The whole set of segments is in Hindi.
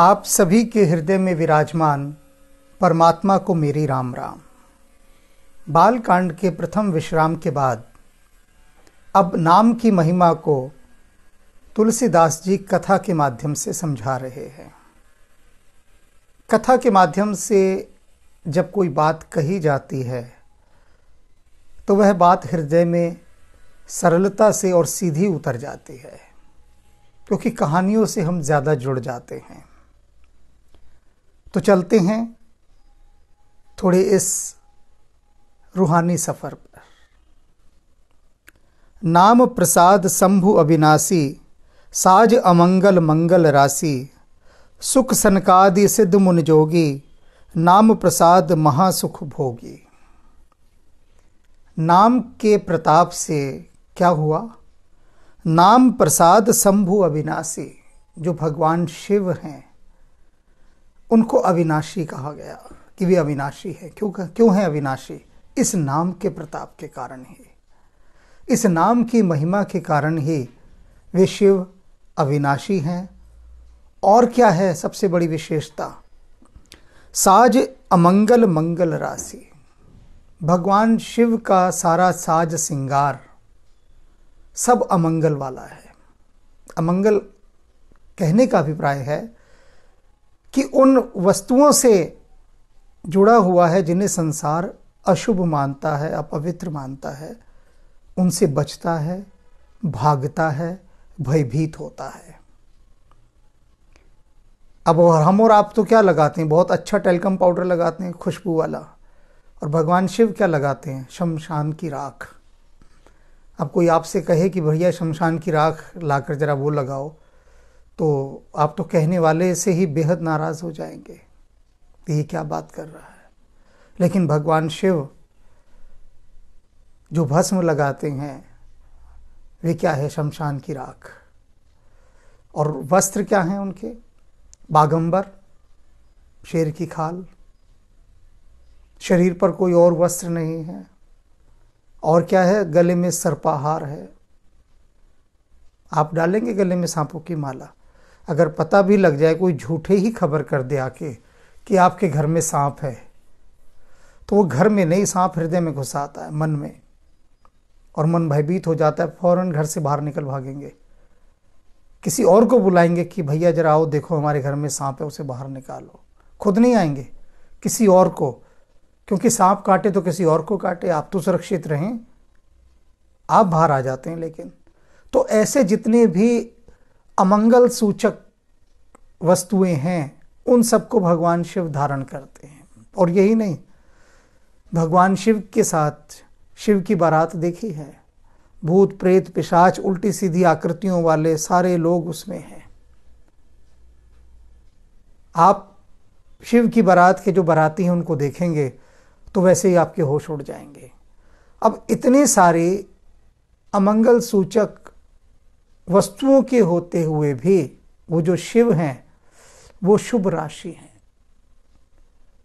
आप सभी के हृदय में विराजमान परमात्मा को मेरी राम राम। बाल कांड के प्रथम विश्राम के बाद अब नाम की महिमा को तुलसीदास जी कथा के माध्यम से समझा रहे हैं। कथा के माध्यम से जब कोई बात कही जाती है तो वह बात हृदय में सरलता से और सीधी उतर जाती है, क्योंकि कहानियों से हम ज़्यादा जुड़ जाते हैं। तो चलते हैं थोड़े इस रूहानी सफ़र पर। नाम प्रसाद शंभु अविनाशी, साज अमंगल मंगल राशि, सुख सनकादि सिद्ध मुन जोगी, नाम प्रसाद महासुख भोगी। नाम के प्रताप से क्या हुआ? नाम प्रसाद शंभु अविनाशी, जो भगवान शिव हैं उनको अविनाशी कहा गया कि वे अविनाशी है। क्यों है अविनाशी? इस नाम के प्रताप के कारण ही, इस नाम की महिमा के कारण ही वे शिव अविनाशी हैं। और क्या है सबसे बड़ी विशेषता? साज अमंगल मंगल राशि। भगवान शिव का सारा साज श्रृंगार सब अमंगल वाला है। अमंगल कहने का अभिप्राय है कि उन वस्तुओं से जुड़ा हुआ है जिन्हें संसार अशुभ मानता है, अपवित्र मानता है, उनसे बचता है, भागता है, भयभीत होता है। अब हम और आप तो क्या लगाते हैं? बहुत अच्छा टेल्कम पाउडर लगाते हैं, खुशबू वाला। और भगवान शिव क्या लगाते हैं? शमशान की राख। अब कोई आपसे कहे कि भैया शमशान की राख लाकर जरा वो लगाओ, तो आप तो कहने वाले से ही बेहद नाराज़ हो जाएंगे, ये क्या बात कर रहा है। लेकिन भगवान शिव जो भस्म लगाते हैं वे क्या है? शमशान की राख। और वस्त्र क्या हैं उनके? बागंबर, शेर की खाल। शरीर पर कोई और वस्त्र नहीं है। और क्या है? गले में सर्पाहार है। आप डालेंगे गले में सांपों की माला? अगर पता भी लग जाए, कोई झूठे ही खबर कर दे आके कि आपके घर में सांप है, तो वो घर में नहीं, सांप हृदय में घुस आता है, मन में, और मन भयभीत हो जाता है, फौरन घर से बाहर निकल भागेंगे। किसी और को बुलाएंगे कि भैया जरा आओ, देखो हमारे घर में सांप है, उसे बाहर निकालो। खुद नहीं आएंगे, किसी और को, क्योंकि सांप काटे तो किसी और को काटे, आप तो सुरक्षित रहें, आप बाहर आ जाते हैं। लेकिन तो ऐसे जितने भी अमंगल सूचक वस्तुएं हैं उन सबको भगवान शिव धारण करते हैं। और यही नहीं, भगवान शिव के साथ शिव की बारात देखी है। भूत प्रेत पिशाच उल्टी सीधी आकृतियों वाले सारे लोग उसमें हैं। आप शिव की बारात के जो बाराती हैं उनको देखेंगे तो वैसे ही आपके होश उड़ जाएंगे। अब इतने सारे अमंगल सूचक वस्तुओं के होते हुए भी वो जो शिव हैं वो शुभ राशि हैं।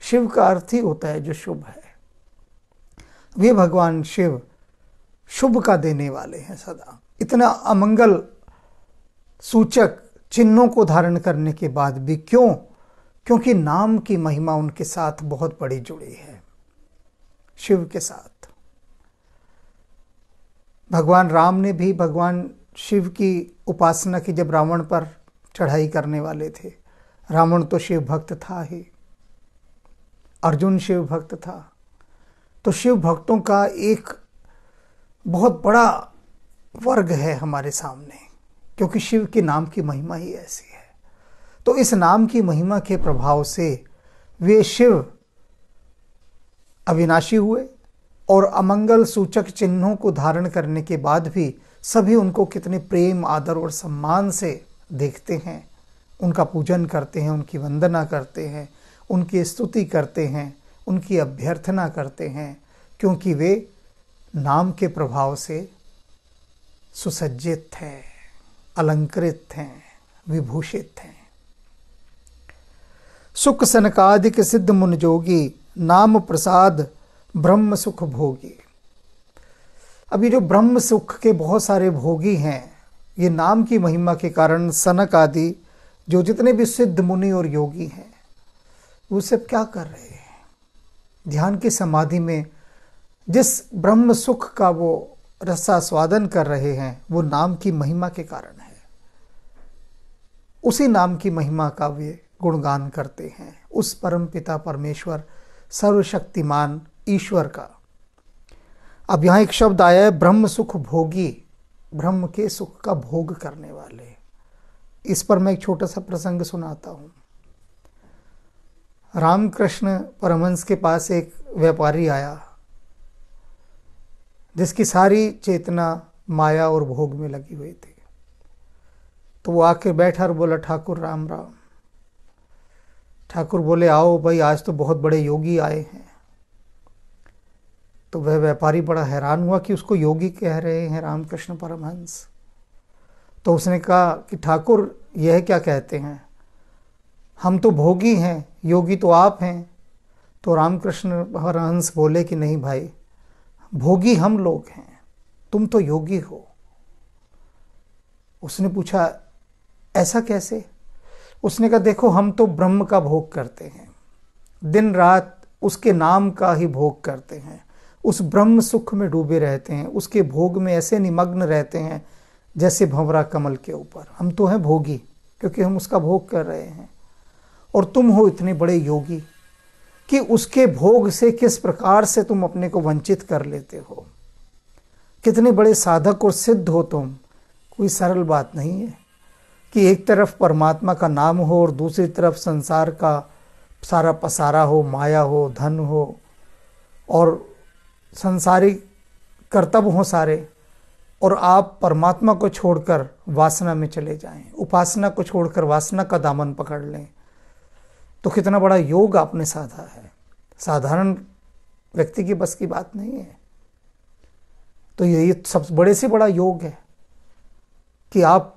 शिव का अर्थ ही होता है जो शुभ है। वे भगवान शिव शुभ का देने वाले हैं सदा। इतना अमंगल सूचक चिन्हों को धारण करने के बाद भी क्यों? क्योंकि नाम की महिमा उनके साथ बहुत बड़ी जुड़ी है, शिव के साथ। भगवान राम ने भी भगवान शिव की उपासना की जब रावण पर चढ़ाई करने वाले थे। रावण तो शिव भक्त था ही, अर्जुन शिव भक्त था। तो शिव भक्तों का एक बहुत बड़ा वर्ग है हमारे सामने, क्योंकि शिव के नाम की महिमा ही ऐसी है। तो इस नाम की महिमा के प्रभाव से वे शिव अविनाशी हुए, और अमंगल सूचक चिन्हों को धारण करने के बाद भी सभी उनको कितने प्रेम, आदर और सम्मान से देखते हैं, उनका पूजन करते हैं, उनकी वंदना करते हैं, उनकी स्तुति करते हैं, उनकी अभ्यर्थना करते हैं, क्योंकि वे नाम के प्रभाव से सुसज्जित हैं, अलंकृत हैं, विभूषित हैं। सुख सनकादिक सिद्ध मुन जोगी, नाम प्रसाद ब्रह्म सुख भोगी। अब ये जो ब्रह्म सुख के बहुत सारे भोगी हैं, ये नाम की महिमा के कारण सनक आदि जो जितने भी सिद्ध मुनि और योगी हैं वो सब क्या कर रहे हैं? ध्यान की समाधि में जिस ब्रह्म सुख का वो रसास्वादन कर रहे हैं वो नाम की महिमा के कारण है। उसी नाम की महिमा का वे गुणगान करते हैं, उस परम पिता परमेश्वर सर्वशक्तिमान ईश्वर का। अब यहां एक शब्द आया है, ब्रह्म सुख भोगी, ब्रह्म के सुख का भोग करने वाले। इस पर मैं एक छोटा सा प्रसंग सुनाता हूं। रामकृष्ण परमहंस के पास एक व्यापारी आया जिसकी सारी चेतना माया और भोग में लगी हुई थी। तो वो आके बैठा और बोला, ठाकुर राम राम। ठाकुर बोले, आओ भाई, आज तो बहुत बड़े योगी आए हैं। तो वह व्यापारी बड़ा हैरान हुआ कि उसको योगी कह रहे हैं रामकृष्ण परमहंस। तो उसने कहा कि ठाकुर यह क्या कहते हैं, हम तो भोगी हैं, योगी तो आप हैं। तो रामकृष्ण परमहंस बोले कि नहीं भाई, भोगी हम लोग हैं, तुम तो योगी हो। उसने पूछा, ऐसा कैसे? उसने कहा, देखो हम तो ब्रह्म का भोग करते हैं, दिन रात उसके नाम का ही भोग करते हैं, उस ब्रह्म सुख में डूबे रहते हैं, उसके भोग में ऐसे निमग्न रहते हैं जैसे भंवरा कमल के ऊपर। हम तो हैं भोगी क्योंकि हम उसका भोग कर रहे हैं। और तुम हो इतने बड़े योगी कि उसके भोग से किस प्रकार से तुम अपने को वंचित कर लेते हो। कितने बड़े साधक और सिद्ध हो तुम। कोई सरल बात नहीं है कि एक तरफ परमात्मा का नाम हो और दूसरी तरफ संसार का सारा पसारा हो, माया हो, धन हो और संसारिक कर्तव्य हो सारे, और आप परमात्मा को छोड़कर वासना में चले जाएं, उपासना को छोड़कर वासना का दामन पकड़ लें। तो कितना बड़ा योग आपने साधा है। साधारण व्यक्ति की बस की बात नहीं है। तो ये सबसे बड़े से बड़ा योग है कि आप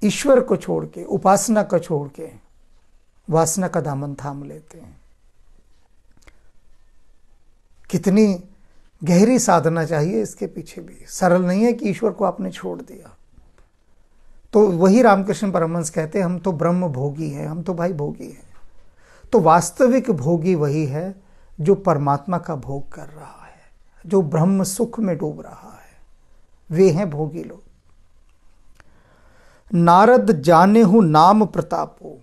ईश्वर को छोड़ के, उपासना को छोड़ के वासना का दामन थाम लेते हैं। कितनी गहरी साधना चाहिए इसके पीछे भी। सरल नहीं है कि ईश्वर को आपने छोड़ दिया। तो वही रामकृष्ण परमहंस कहते हैं, हम तो ब्रह्म भोगी हैं, हम तो भाई भोगी हैं। तो वास्तविक भोगी वही है जो परमात्मा का भोग कर रहा है, जो ब्रह्म सुख में डूब रहा है, वे हैं भोगी लोग। नारद जाने हूं नाम प्रतापो।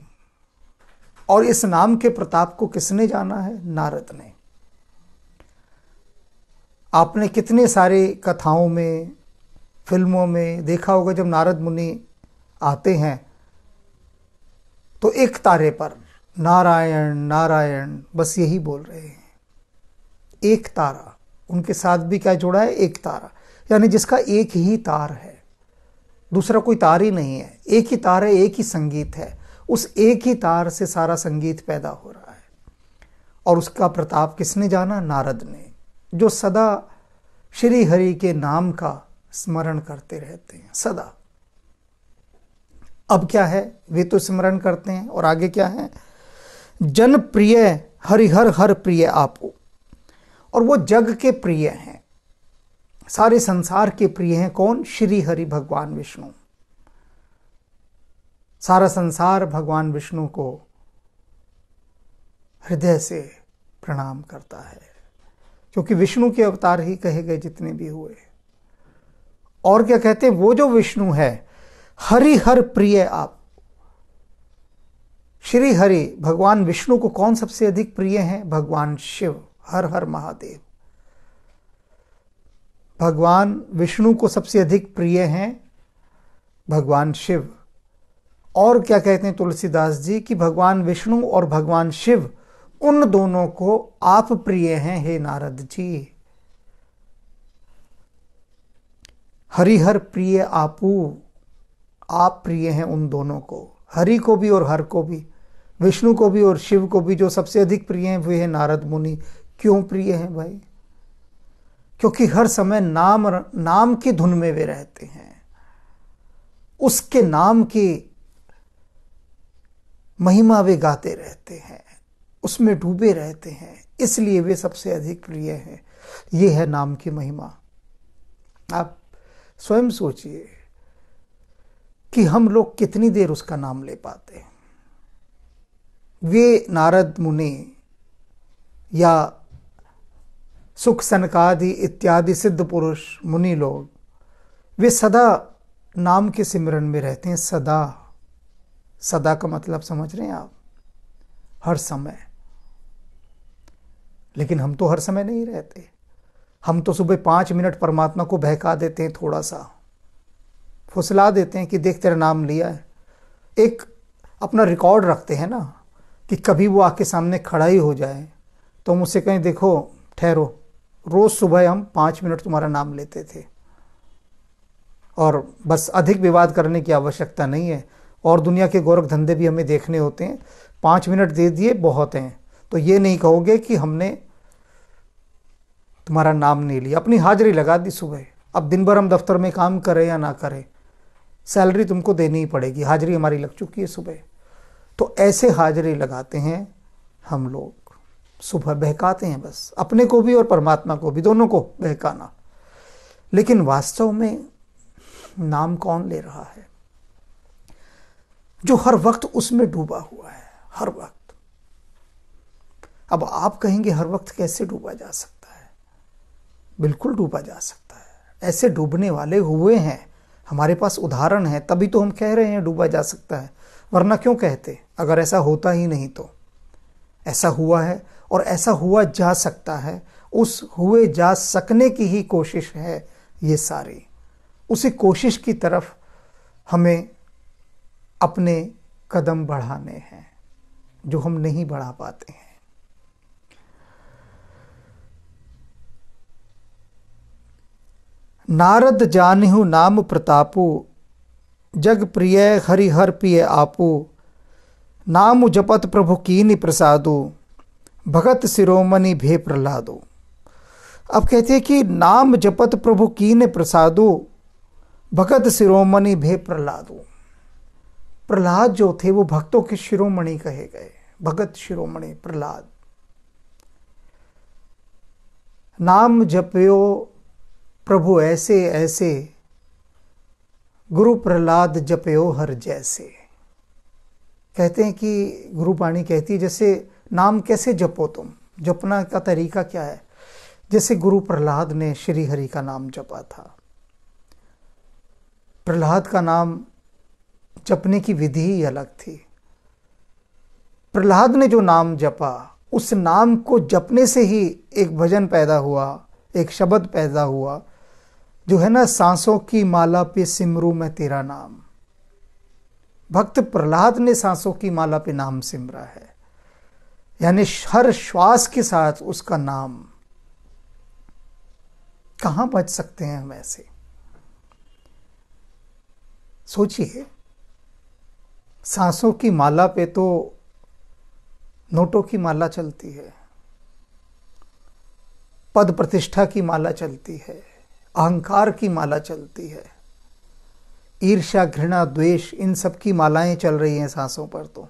और इस नाम के प्रताप को किसने जाना है? नारद ने। आपने कितने सारे कथाओं में, फिल्मों में देखा होगा, जब नारद मुनि आते हैं तो एक तारे पर नारायण नारायण बस यही बोल रहे हैं। एक तारा, उनके साथ भी क्या जुड़ा है? एक तारा, यानी जिसका एक ही तार है, दूसरा कोई तार ही नहीं है। एक ही तार है, एक ही संगीत है, उस एक ही तार से सारा संगीत पैदा हो रहा है। और उसका प्रताप किसने जाना? नारद ने, जो सदा श्री हरि के नाम का स्मरण करते रहते हैं सदा। अब क्या है? वे तो स्मरण करते हैं, और आगे क्या है? जन प्रिय हरिहर हर प्रिय आपो। और वो जग के प्रिय हैं, सारे संसार के प्रिय हैं। कौन? श्री हरि भगवान विष्णु। सारा संसार भगवान विष्णु को हृदय से प्रणाम करता है, क्योंकि विष्णु के अवतार ही कहे गए जितने भी हुए। और क्या कहते हैं? वो जो विष्णु है, हरि हर प्रिय आप। श्री हरि भगवान विष्णु को कौन सबसे अधिक प्रिय है? भगवान शिव, हर हर महादेव। भगवान विष्णु को सबसे अधिक प्रिय हैं भगवान शिव। और क्या कहते हैं तुलसीदास जी कि भगवान विष्णु और भगवान शिव, उन दोनों को आप प्रिय हैं हे नारद जी। हरिहर प्रिय आपू, आप प्रिय हैं उन दोनों को, हरि को भी और हर को भी, विष्णु को भी और शिव को भी। जो सबसे अधिक प्रिय हैं वे हैं नारद मुनि। क्यों प्रिय हैं भाई? क्योंकि हर समय नाम की धुन में वे रहते हैं, उसके नाम की महिमा वे गाते रहते हैं, उसमें डूबे रहते हैं, इसलिए वे सबसे अधिक प्रिय हैं। ये है नाम की महिमा। आप स्वयं सोचिए कि हम लोग कितनी देर उसका नाम ले पाते हैं। वे नारद मुनि या सुख सनकादि इत्यादि सिद्ध पुरुष मुनि लोग, वे सदा नाम के सिमरन में रहते हैं। सदा, सदा का मतलब समझ रहे हैं आप? हर समय। लेकिन हम तो हर समय नहीं रहते। हम तो सुबह 5 मिनट परमात्मा को बहका देते हैं, थोड़ा सा फुसला देते हैं कि देख तेरा नाम लिया है। एक अपना रिकॉर्ड रखते हैं ना, कि कभी वो आके सामने खड़ा ही हो जाए तो हम उससे कहें देखो ठहरो, रोज सुबह हम 5 मिनट तुम्हारा नाम लेते थे, और बस अधिक विवाद करने की आवश्यकता नहीं है, और दुनिया के गोरख धंधे भी हमें देखने होते हैं। 5 मिनट दे दिए बहुत हैं, तो ये नहीं कहोगे कि हमने तुम्हारा नाम नहीं लिया। अपनी हाजिरी लगा दी सुबह। अब दिन भर हम दफ्तर में काम करें या ना करें, सैलरी तुमको देनी ही पड़ेगी, हाजिरी हमारी लग चुकी है सुबह। तो ऐसे हाजिरी लगाते हैं हम लोग, सुबह बहकाते हैं, बस अपने को भी और परमात्मा को भी, दोनों को बहकाना। लेकिन वास्तव में नाम कौन ले रहा है? जो हर वक्त उसमें डूबा हुआ है, हर वक्त। अब आप कहेंगे हर वक्त कैसे डूबा जा सकता है? बिल्कुल डूबा जा सकता है। ऐसे डूबने वाले हुए हैं, हमारे पास उदाहरण है, तभी तो हम कह रहे हैं डूबा जा सकता है। वरना क्यों कहते, अगर ऐसा होता ही नहीं तो? ऐसा हुआ है और ऐसा हुआ जा सकता है। उस हुए जा सकने की ही कोशिश है ये सारी। उसी कोशिश की तरफ हमें अपने कदम बढ़ाने हैं, जो हम नहीं बढ़ा पाते हैं। नारद जानिहु नाम प्रतापु, जग प्रिय हरिहर पिय आपू। नाम जपत प्रभु कीनि प्रसादो, भगत शिरोमणि भे प्रहलादो। अब कहते हैं कि नाम जपत प्रभु कीने प्रसादो, भगत शिरोमणि भे प्रहलादो। प्रहलाद जो थे वो भक्तों के शिरोमणि कहे गए, भगत शिरोमणि प्रहलाद। नाम जपयो प्रभु ऐसे ऐसे, गुरु प्रहलाद जपयो हर जैसे। कहते हैं कि गुरुवाणी कहती है जैसे नाम कैसे जपो तुम, जपना का तरीका क्या है? जैसे गुरु प्रहलाद ने श्री हरि का नाम जपा था। प्रहलाद का नाम जपने की विधि ही अलग थी। प्रहलाद ने जो नाम जपा, उस नाम को जपने से ही एक भजन पैदा हुआ, एक शब्द पैदा हुआ, जो है ना, सांसों की माला पे सिमरू मैं तेरा नाम। भक्त प्रहलाद ने सांसों की माला पे नाम सिमरा है, यानी हर श्वास के साथ उसका नाम। कहां बच सकते हैं हम ऐसे? सोचिए, सांसों की माला पे तो नोटों की माला चलती है, पद प्रतिष्ठा की माला चलती है, अहंकार की माला चलती है, ईर्ष्या घृणा द्वेष, इन सब की मालाएं चल रही हैं सांसों पर तो।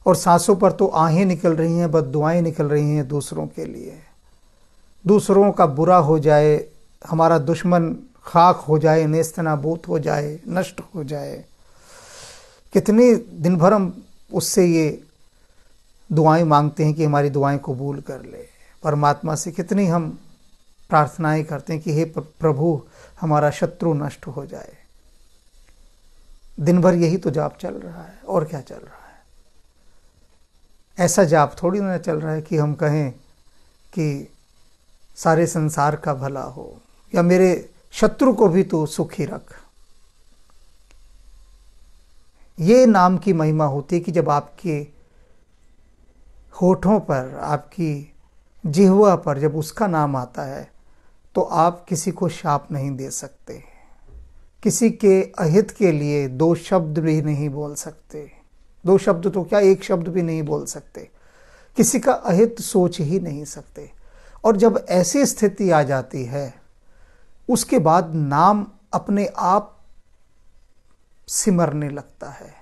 और सांसों पर तो आहें निकल रही हैं, बद्दुआएं निकल रही हैं दूसरों के लिए। दूसरों का बुरा हो जाए, हमारा दुश्मन खाक हो जाए, नेस्तनाबूत हो जाए, नष्ट हो जाए। कितने दिन भर हम उससे ये दुआएं मांगते हैं कि हमारी दुआएं कबूल कर ले। परमात्मा से कितनी हम प्रार्थनाएं करते हैं कि हे प्रभु, हमारा शत्रु नष्ट हो जाए। दिन भर यही तो जाप चल रहा है, और क्या चल रहा है? ऐसा जाप थोड़ी ना चल रहा है कि हम कहें कि सारे संसार का भला हो, या मेरे शत्रु को भी तो सुखी रख। ये नाम की महिमा होती है कि जब आपके होठों पर, आपकी जिह्वा पर जब उसका नाम आता है, तो आप किसी को शाप नहीं दे सकते, किसी के अहित के लिए 2 शब्द भी नहीं बोल सकते। 2 शब्द तो क्या, 1 शब्द भी नहीं बोल सकते, किसी का अहित सोच ही नहीं सकते। और जब ऐसी स्थिति आ जाती है, उसके बाद नाम अपने आप सिमरने लगता है,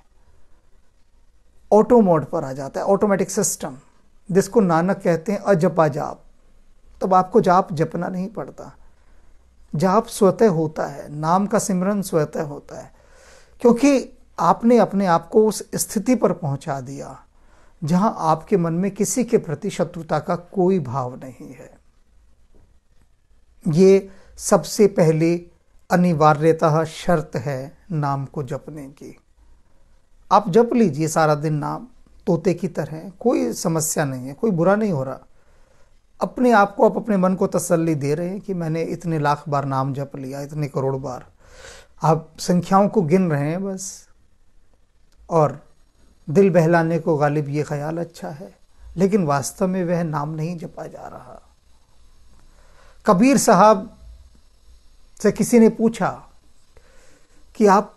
ऑटो मोड पर आ जाता है, ऑटोमेटिक सिस्टम, जिसको नानक कहते हैं अजपा जाप। तब आपको जाप जपना नहीं पड़ता, जाप स्वतः होता है, नाम का सिमरन स्वतः होता है। क्योंकि आपने अपने आप को उस स्थिति पर पहुंचा दिया जहां आपके मन में किसी के प्रति शत्रुता का कोई भाव नहीं है। ये सबसे पहली अनिवार्यतः शर्त है नाम को जपने की। आप जप लीजिए सारा दिन नाम तोते की तरह, कोई समस्या नहीं है, कोई बुरा नहीं हो रहा। अपने आप को, आप अपने मन को तसल्ली दे रहे हैं कि मैंने इतने लाख बार नाम जप लिया, इतने करोड़ बार। आप संख्याओं को गिन रहे हैं बस, और दिल बहलाने को गालिब ये ख्याल अच्छा है, लेकिन वास्तव में वह नाम नहीं जपा जा रहा। कबीर साहब से किसी ने पूछा कि आप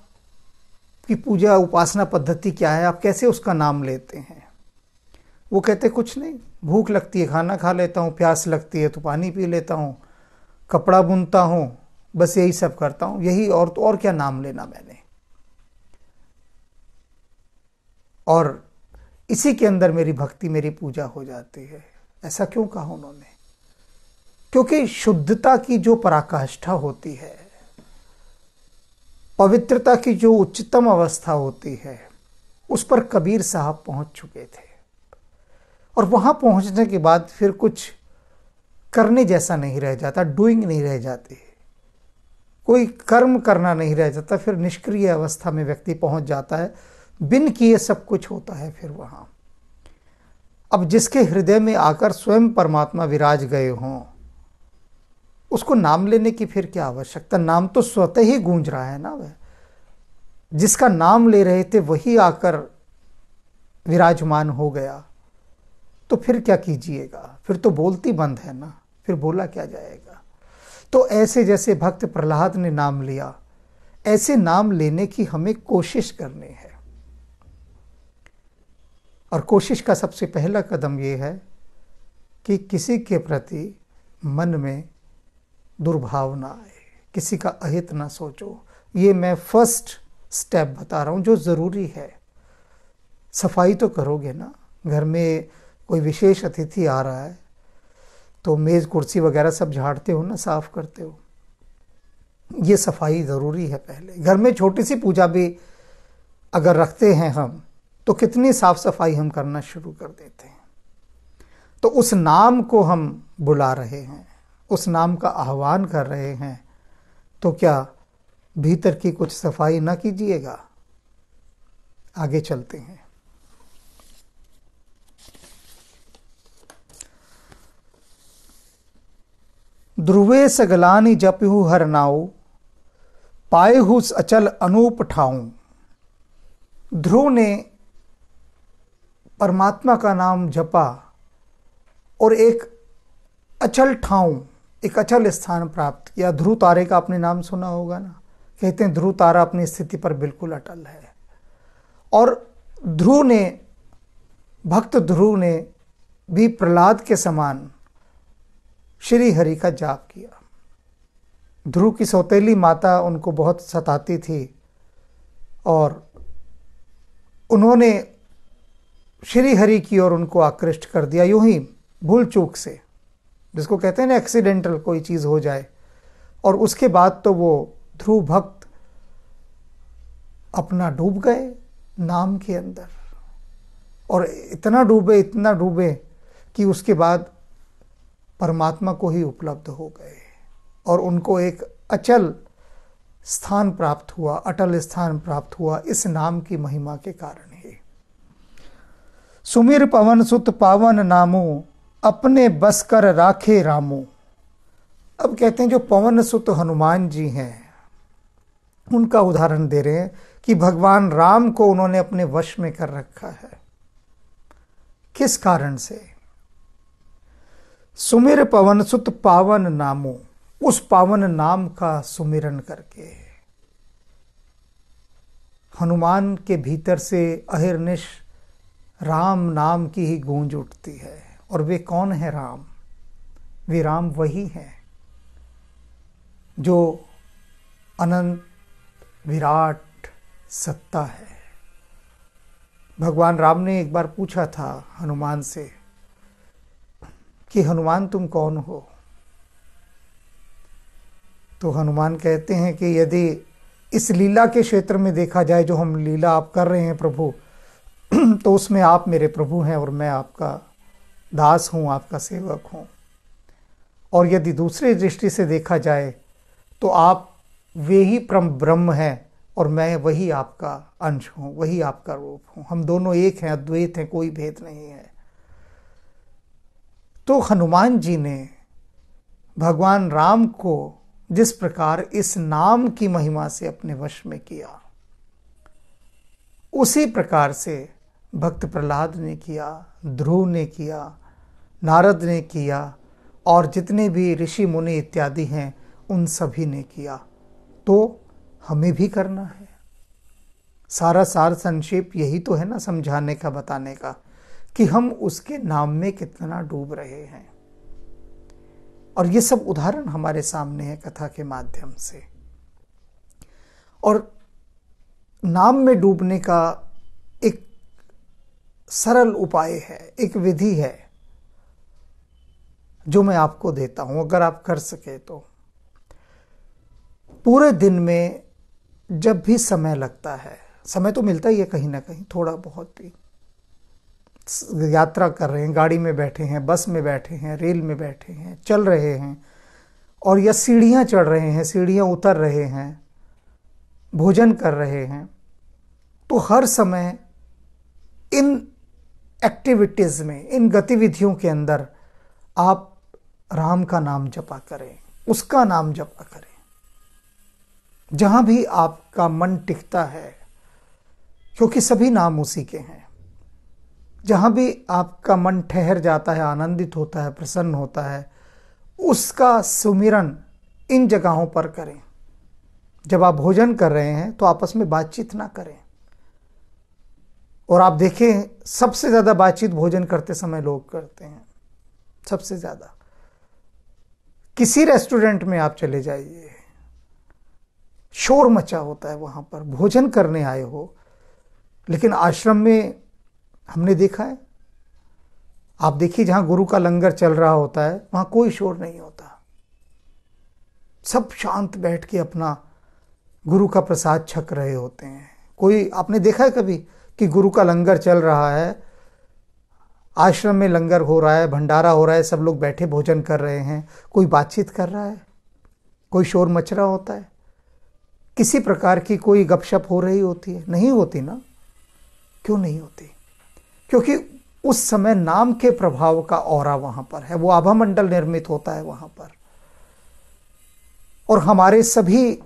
की पूजा उपासना पद्धति क्या है, आप कैसे उसका नाम लेते हैं? वो कहते कुछ नहीं, भूख लगती है खाना खा लेता हूँ, प्यास लगती है तो पानी पी लेता हूँ, कपड़ा बुनता हूँ, बस यही सब करता हूँ, यही, और तो और क्या नाम लेना मैंने। और इसी के अंदर मेरी भक्ति, मेरी पूजा हो जाती है। ऐसा क्यों कहा उन्होंने? क्योंकि शुद्धता की जो पराकाष्ठा होती है, पवित्रता की जो उच्चतम अवस्था होती है, उस पर कबीर साहब पहुंच चुके थे। और वहां पहुंचने के बाद फिर कुछ करने जैसा नहीं रह जाता, डूइंग नहीं रह जाती, कोई कर्म करना नहीं रह जाता। फिर निष्क्रिय अवस्था में व्यक्ति पहुंच जाता है, बिन किए सब कुछ होता है फिर वहां। अब जिसके हृदय में आकर स्वयं परमात्मा विराज गए हों, उसको नाम लेने की फिर क्या आवश्यकता? नाम तो स्वतः ही गूंज रहा है ना। वह जिसका नाम ले रहे थे वही आकर विराजमान हो गया, तो फिर क्या कीजिएगा? फिर तो बोलती बंद है ना, फिर बोला क्या जाएगा? तो ऐसे जैसे भक्त प्रहलाद ने नाम लिया, ऐसे नाम लेने की हमें कोशिश करनी है। और कोशिश का सबसे पहला कदम यह है कि किसी के प्रति मन में दुर्भाव ना आए, किसी का अहित ना सोचो। ये मैं फर्स्ट स्टेप बता रहा हूं जो जरूरी है। सफाई तो करोगे ना, घर में कोई विशेष अतिथि आ रहा है तो मेज कुर्सी वगैरह सब झाड़ते हो ना, साफ करते हो। ये सफाई जरूरी है पहले। घर में छोटी सी पूजा भी अगर रखते हैं हम, तो कितनी साफ सफाई हम करना शुरू कर देते हैं। तो उस नाम को हम बुला रहे हैं, उस नाम का आह्वान कर रहे हैं, तो क्या भीतर की कुछ सफाई ना कीजिएगा? आगे चलते हैं। ध्रुवे सगलानी जपहु हर नाऊ, पाएहु अचल अनूप ठाऊं। ध्रुव ने परमात्मा का नाम जपा और एक अचल ठाऊं, एक अचल स्थान प्राप्त किया। ध्रुव तारे का आपने नाम सुना होगा ना, कहते हैं ध्रुव तारा अपनी स्थिति पर बिल्कुल अटल है। और ध्रुव ने, भक्त ध्रुव ने भी प्रहलाद के समान श्री हरि का जाप किया। ध्रुव की सौतेली माता उनको बहुत सताती थी और उन्होंने श्री हरि की ओर उनको आकृष्ट कर दिया, यूं ही भूल चूक से, जिसको कहते हैं ना एक्सीडेंटल कोई चीज हो जाए। और उसके बाद तो वो ध्रुव भक्त अपना डूब गए नाम के अंदर, और इतना डूबे कि उसके बाद परमात्मा को ही उपलब्ध हो गए और उनको एक अचल स्थान प्राप्त हुआ, अटल स्थान प्राप्त हुआ इस नाम की महिमा के कारण ही। सुमिर पवन सुत पावन नामो, अपने बस कर राखे रामो। अब कहते हैं जो पवन सुत हनुमान जी हैं, उनका उदाहरण दे रहे हैं कि भगवान राम को उन्होंने अपने वश में कर रखा है। किस कारण से? सुमिर पवन सुत पावन नामो, उस पावन नाम का सुमिरन करके। हनुमान के भीतर से अहिर्निश राम नाम की ही गूंज उठती है। और वे कौन है राम? वे राम वही हैं जो अनंत विराट सत्ता है। भगवान राम ने एक बार पूछा था हनुमान से कि हनुमान तुम कौन हो? तो हनुमान कहते हैं कि यदि इस लीला के क्षेत्र में देखा जाए, जो हम लीला आप कर रहे हैं प्रभु, तो उसमें आप मेरे प्रभु हैं और मैं आपका दास हूँ, आपका सेवक हूँ। और यदि दूसरी दृष्टि से देखा जाए तो आप वे ही परम ब्रह्म हैं और मैं वही आपका अंश हूँ, वही आपका रूप हूँ। हम दोनों एक हैं, अद्वैत हैं, कोई भेद नहीं है। तो हनुमान जी ने भगवान राम को जिस प्रकार इस नाम की महिमा से अपने वश में किया, उसी प्रकार से भक्त प्रहलाद ने किया, ध्रुव ने किया, नारद ने किया और जितने भी ऋषि मुनि इत्यादि हैं उन सभी ने किया। तो हमें भी करना है। सारा सार संक्षेप यही तो है ना, समझाने का, बताने का, कि हम उसके नाम में कितना डूब रहे हैं। और ये सब उदाहरण हमारे सामने है कथा के माध्यम से। और नाम में डूबने का एक सरल उपाय है, एक विधि है जो मैं आपको देता हूं, अगर आप कर सके तो। पूरे दिन में जब भी समय लगता है, समय तो मिलता ही है कहीं ना कहीं, थोड़ा बहुत भी, यात्रा कर रहे हैं, गाड़ी में बैठे हैं, बस में बैठे हैं, रेल में बैठे हैं, चल रहे हैं, और या सीढ़ियां चढ़ रहे हैं, सीढ़ियां उतर रहे हैं, भोजन कर रहे हैं, तो हर समय इन एक्टिविटीज में, इन गतिविधियों के अंदर आप राम का नाम जपा करें, उसका नाम जपा करें। जहां भी आपका मन टिकता है, क्योंकि सभी नाम उसी के हैं, जहां भी आपका मन ठहर जाता है, आनंदित होता है, प्रसन्न होता है, उसका सुमिरन इन जगहों पर करें। जब आप भोजन कर रहे हैं तो आपस में बातचीत ना करें। और आप देखें, सबसे ज्यादा बातचीत भोजन करते समय लोग करते हैं, सबसे ज्यादा। किसी रेस्टोरेंट में आप चले जाइए, शोर मचा होता है वहां पर, भोजन करने आए हो। लेकिन आश्रम में हमने देखा है, आप देखिए, जहां गुरु का लंगर चल रहा होता है वहां कोई शोर नहीं होता, सब शांत बैठ के अपना गुरु का प्रसाद छक रहे होते हैं। कोई, आपने देखा है कभी कि गुरु का लंगर चल रहा है, आश्रम में लंगर हो रहा है, भंडारा हो रहा है, सब लोग बैठे भोजन कर रहे हैं, कोई बातचीत कर रहा है, कोई शोर मच रहा होता है, किसी प्रकार की कोई गपशप हो रही होती है? नहीं होती ना। क्यों नहीं होती? क्योंकि उस समय नाम के प्रभाव का ऑरा वहां पर है, वो आभा मंडल निर्मित होता है वहां पर। और हमारे सभी,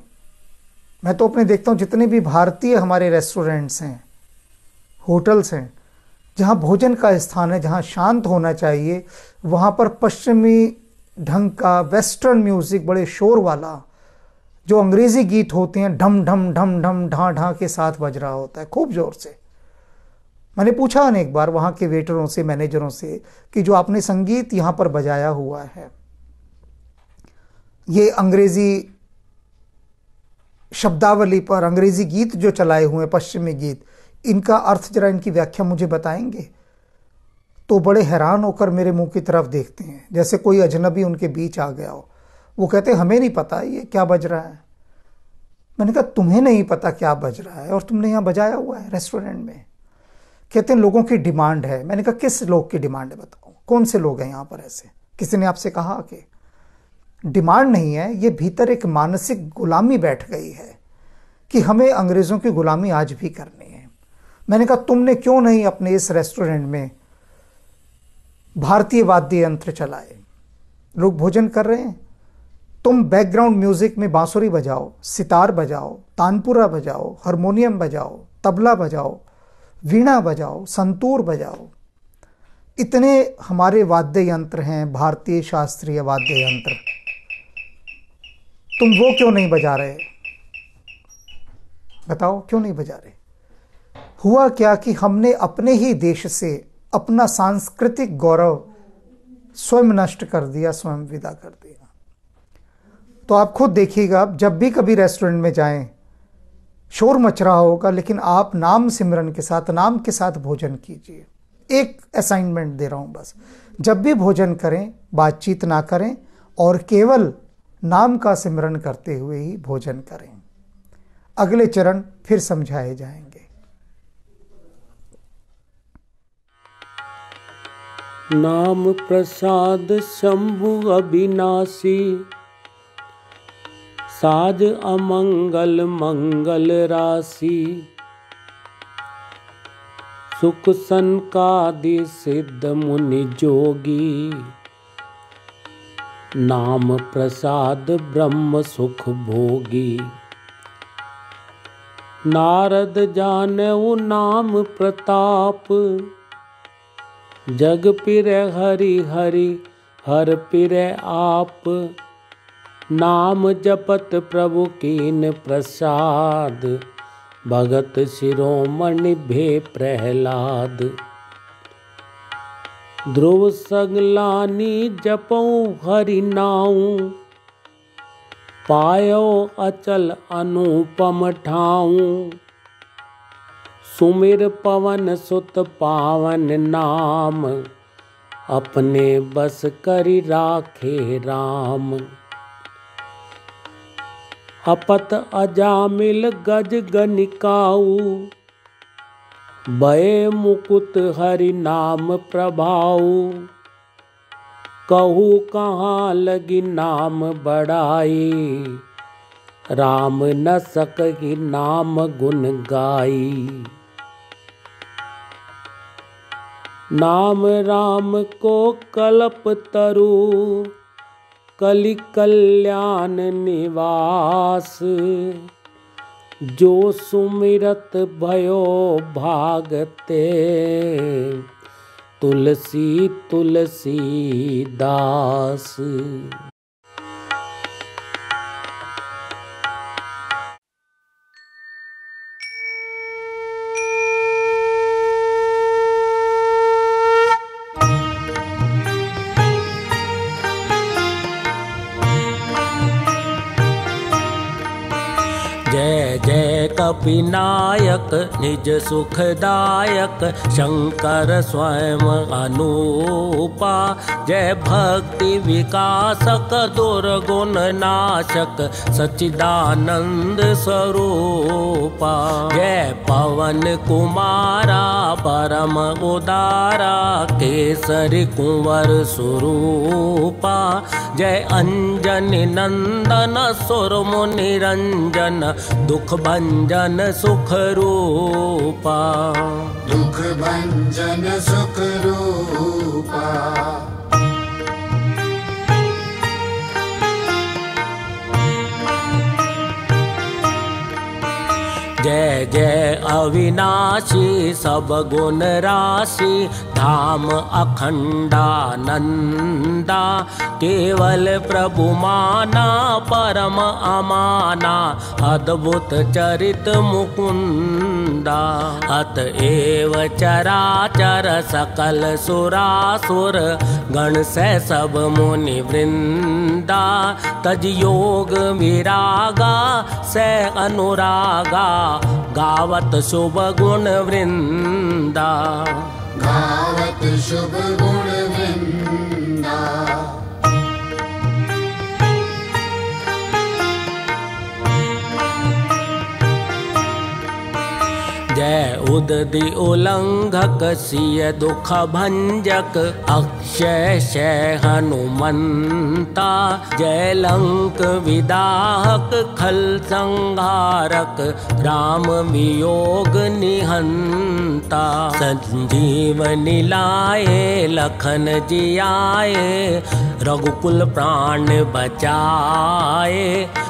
मैं तो अपने देखता हूं, जितने भी भारतीय हमारे रेस्टोरेंट्स हैं, होटल्स हैं, जहां भोजन का स्थान है, जहां शांत होना चाहिए, वहां पर पश्चिमी ढंग का वेस्टर्न म्यूजिक, बड़े शोर वाला, जो अंग्रेजी गीत होते हैं, ढम ढम ढम ढम ढा ढा के साथ बज रहा होता है खूब जोर से। मैंने पूछा अनेक बार वहां के वेटरों से, मैनेजरों से, कि जो आपने संगीत यहां पर बजाया हुआ है, ये अंग्रेजी शब्दावली पर अंग्रेजी गीत जो चलाए हुए हैं, पश्चिमी गीत, इनका अर्थ जरा, इनकी व्याख्या मुझे बताएंगे? तो बड़े हैरान होकर मेरे मुंह की तरफ देखते हैं, जैसे कोई अजनबी उनके बीच आ गया हो। वो कहते हैं, हमें नहीं पता ये क्या बज रहा है। मैंने कहा, तुम्हें नहीं पता क्या बज रहा है और तुमने यहां बजाया हुआ है रेस्टोरेंट में? कहते हैं, लोगों की डिमांड है। मैंने कहा, किस लोग की डिमांड है बताओ, कौन से लोग हैं यहां पर ऐसे? किसी ने आपसे कहा कि डिमांड नहीं है, ये भीतर एक मानसिक गुलामी बैठ गई है कि हमें अंग्रेजों की गुलामी आज भी करनी है। मैंने कहा, तुमने क्यों नहीं अपने इस रेस्टोरेंट में भारतीय वाद्य यंत्र चलाए? लोग भोजन कर रहे हैं, तुम बैकग्राउंड म्यूजिक में बांसुरी बजाओ, सितार बजाओ, तानपुरा बजाओ, हारमोनियम बजाओ, तबला बजाओ, वीणा बजाओ, संतूर बजाओ। इतने हमारे वाद्य यंत्र हैं, भारतीय शास्त्रीय वाद्य यंत्र, तुम वो क्यों नहीं बजा रहे? बताओ, क्यों नहीं बजा रहे? हुआ क्या कि हमने अपने ही देश से अपना सांस्कृतिक गौरव स्वयं नष्ट कर दिया, स्वयं विदा कर दिया। तो आप खुद देखिएगा, जब भी कभी रेस्टोरेंट में जाएं, शोर मच रहा होगा, लेकिन आप नाम सिमरन के साथ, नाम के साथ भोजन कीजिए। एक असाइनमेंट दे रहा हूं बस, जब भी भोजन करें बातचीत ना करें और केवल नाम का सिमरन करते हुए ही भोजन करें। अगले चरण फिर समझाए जाएंगे। नाम प्रसाद शंभु अविनाशी, साज अमंगल मंगल राशि। सुख सनकादि सिद्ध मुनि जोगी, नाम प्रसाद ब्रह्म सुख भोगी। नारद जानेऊ नाम प्रताप, जग पिरै हरि हरि हर पिरै आप। नाम जपत प्रभु कीन प्रसाद, भगत शिरोमणि भे प्रहलाद। ध्रुव सगलानी जपऊ हरि नाऊ, पायो अचल अनुपम ठाऊ। सुमिर पवन सुत पावन नाम, अपने बस करि राखे राम। अपत अजामिल गज गनिकाऊ, भय मुकुट हरि नाम प्रभाऊ। कहूँ कहाँ लगी नाम बढ़ाई, राम न सकहि नाम गुण गाई। नाम राम को कल्प तरु, कलि कल्याण निवास। जो सुमिरत भयो भागते, तुलसी तुलसी दास। जय जय कपिनायक निज सुखदायक, शंकर स्वयं अनूपा। जय भक्ति विकासक दुर्गुण नाशक, सच्चिदानंद स्वरूपा। जय पवन कुमारा परम उदारा, केसरी कुंवर स्वरूपा। जय अंजनी नंदन सुर मुनि रंजन, दुख भंजन सुख रूपा। दुख भंजन सुख रूपा। जय जय अविनाशी सब गुण राशि, धाम अखंडानंदा। केवल प्रभु माना परम अमाना, अद्भुत चरित मुकुंदा। अतएव चराचर सकल सुरासुर, गण से सब मुनि वृंदा। तज योग विरागा से अनुरागा, गावत शुभ गुण वृंदा। गावत शुभ गुण वृंदा। जय उदधि उल्लंघक सिय दुख भंजक, अक्षय शय हनुमंता। जय लंक विदाहक खल संहारक, राम वियोग निहंता। संजीवनी लाए लखन जियाए, रघुकुल प्राण बचाए।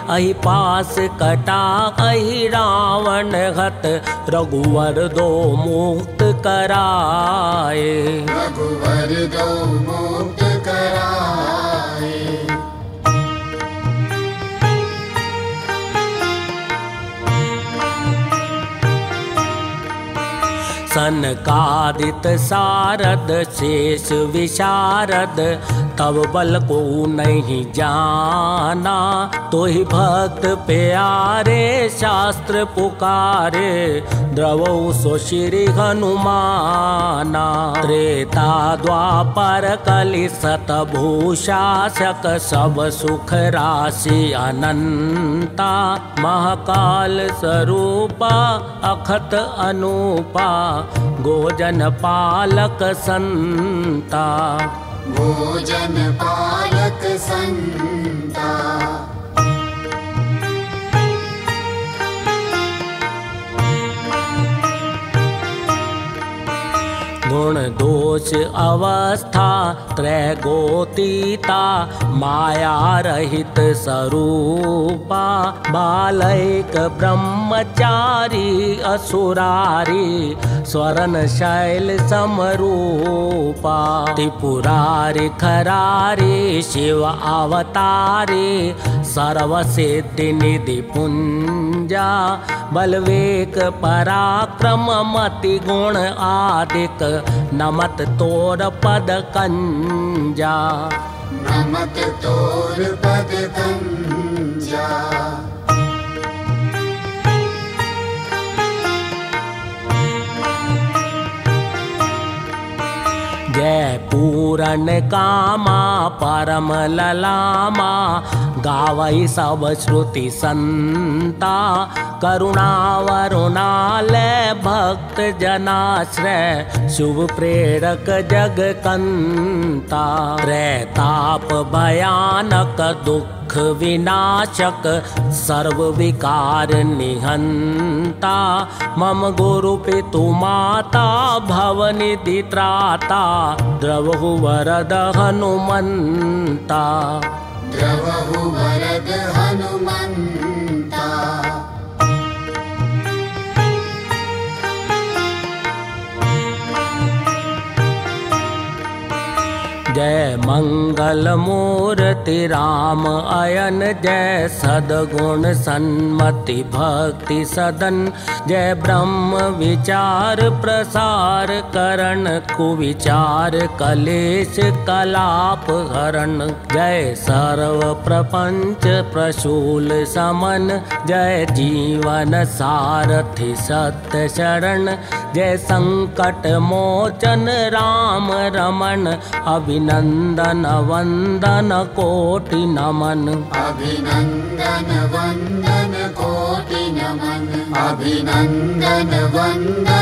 अहि पास कटा अहि रावण हत, रघुवर दो मुक्त कराए। रघुवर दो मुक्त कराए। सनकादित सारद शेष विशारद, तब बल को नहीं जाना, तो ही भक्त प्यारे शास्त्र पुकारे, द्रवौ सो श्री हनुमाना। त्रेता द्वापर कलि सतभूषासक, सब सुख राशि अनंता, महाकाल स्वरूपा अखत अनूपा, गोजन पालक संता। भोजन पालक संता। गुण दोष अवस्था त्रैगोतीता, माया रहित स्वरूपा, बालैक ब्रह्मचारी असुरारी, स्वरण शैल समरूपा, त्रिपुरारी खरारी शिव अवतारी, सर्वसिद्धि निधि पुंजा, बलवेक पराक्रम मति गुण आदिक, नमत तोर पद कंजा। नमत तोर पद कंजा। जय पूरन कामा परम ललामा, गावई सब श्रुति संता, करुणा वरुणालय भक्त जनाश्रय, शुभ प्रेरक जग कंता, त्रैताप भयानक दुख विनाशक, सर्व विकार निहंता, मम गुरु पितु माता भवनिधि त्राता, द्रवहु वरद हनुमंता। द्रवहु वरद हनुमंता। जय मंगल मूर्ति राम अयन, जय सद्गुण सन्मति भक्ति सदन, जय ब्रह्म विचार प्रसार करण, कुविचार कलेश कलाप हरण, जय सर्व प्रपंच प्रशूल समन, जय जीवन सारथि सत्य शरण, जय संकट मोचन राम रमण, अभिनंदन वंदन कोटि नमन। अभिनंदन वंदन कोटि नमन। अभिनंदन वंदन